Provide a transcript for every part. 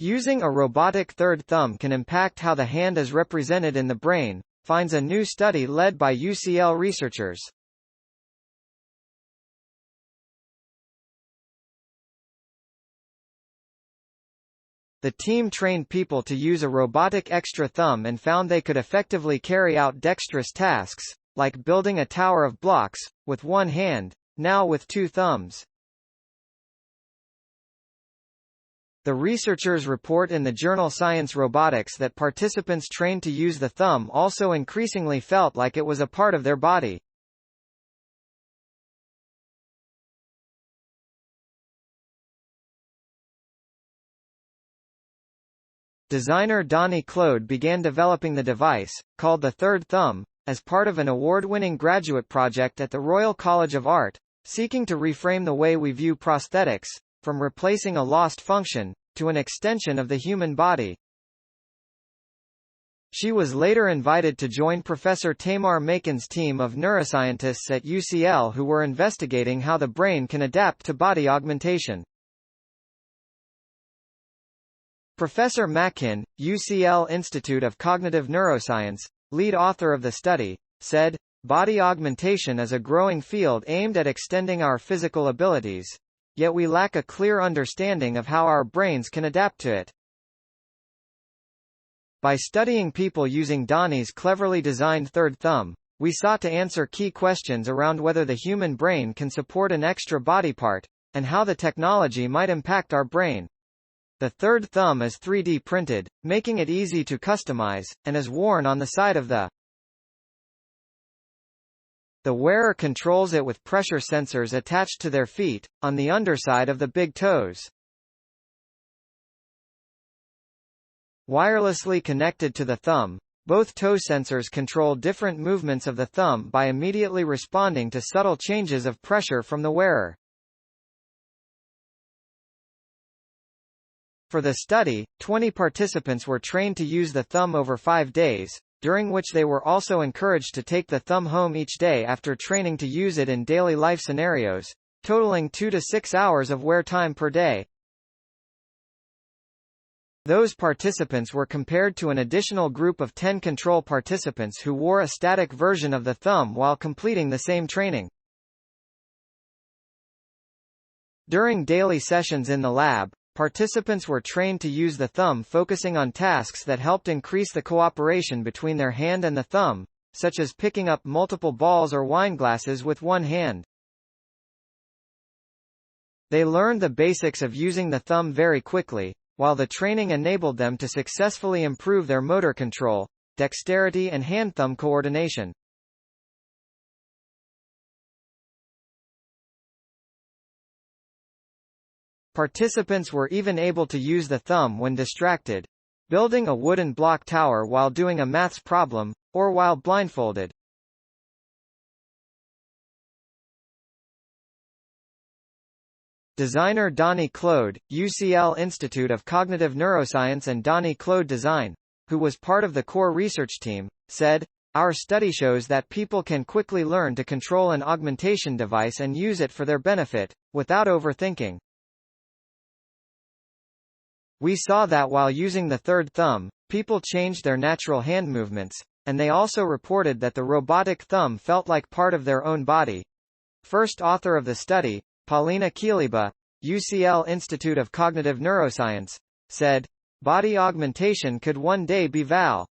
Using a robotic third thumb can impact how the hand is represented in the brain, finds a new study led by UCL researchers. The team trained people to use a robotic extra thumb and found they could effectively carry out dexterous tasks, like building a tower of blocks, with one hand, now with two thumbs. The researchers report in the journal Science Robotics that participants trained to use the thumb also increasingly felt like it was a part of their body. Designer Dani Clode began developing the device, called the Third Thumb, as part of an award-winning graduate project at the Royal College of Art, seeking to reframe the way we view prosthetics, from replacing a lost function, to an extension of the human body. She was later invited to join Professor Tamar Makin's team of neuroscientists at UCL who were investigating how the brain can adapt to body augmentation. Professor Makin, UCL Institute of Cognitive Neuroscience, lead author of the study, said, "Body augmentation is a growing field aimed at extending our physical abilities. Yet we lack a clear understanding of how our brains can adapt to it." By studying people using Dani's cleverly designed third thumb, we sought to answer key questions around whether the human brain can support an extra body part, and how the technology might impact our brain. The third thumb is 3D printed, making it easy to customize, and is worn on the side of the. The wearer controls it with pressure sensors attached to their feet, on the underside of the big toes. Wirelessly connected to the thumb, both toe sensors control different movements of the thumb by immediately responding to subtle changes of pressure from the wearer. For the study, 20 participants were trained to use the thumb over 5 days, during which they were also encouraged to take the thumb home each day after training to use it in daily life scenarios, totaling 2 to 6 hours of wear time per day. Those participants were compared to an additional group of 10 control participants who wore a static version of the thumb while completing the same training. During daily sessions in the lab, participants were trained to use the thumb focusing on tasks that helped increase the cooperation between their hand and the thumb, such as picking up multiple balls or wineglasses with one hand. They learned the basics of using the thumb very quickly, while the training enabled them to successfully improve their motor control, dexterity and hand-thumb coordination. Participants were even able to use the thumb when distracted, building a wooden block tower while doing a maths problem, or while blindfolded. Designer Dani Clode, UCL Institute of Cognitive Neuroscience and Dani Clode Design, who was part of the core research team, said, "Our study shows that people can quickly learn to control an augmentation device and use it for their benefit, without overthinking. We saw that while using the third thumb, people changed their natural hand movements, and they also reported that the robotic thumb felt like part of their own body." First author of the study, Paulina Kieliba, UCL Institute of Cognitive Neuroscience, said, "Body augmentation could one day be VAL.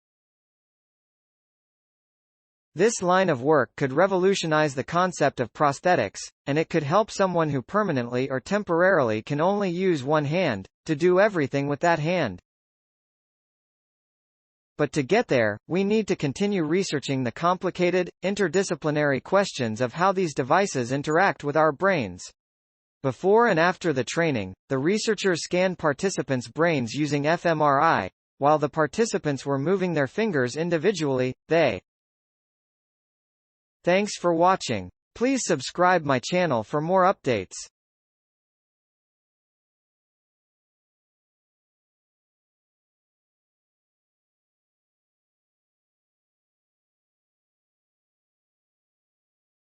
This line of work could revolutionize the concept of prosthetics, and it could help someone who permanently or temporarily can only use one hand, to do everything with that hand. But to get there, we need to continue researching the complicated, interdisciplinary questions of how these devices interact with our brains." Before and after the training, the researchers scanned participants' brains using fMRI. While the participants were moving their fingers individually, they. Thanks for watching. Please subscribe my channel for more updates.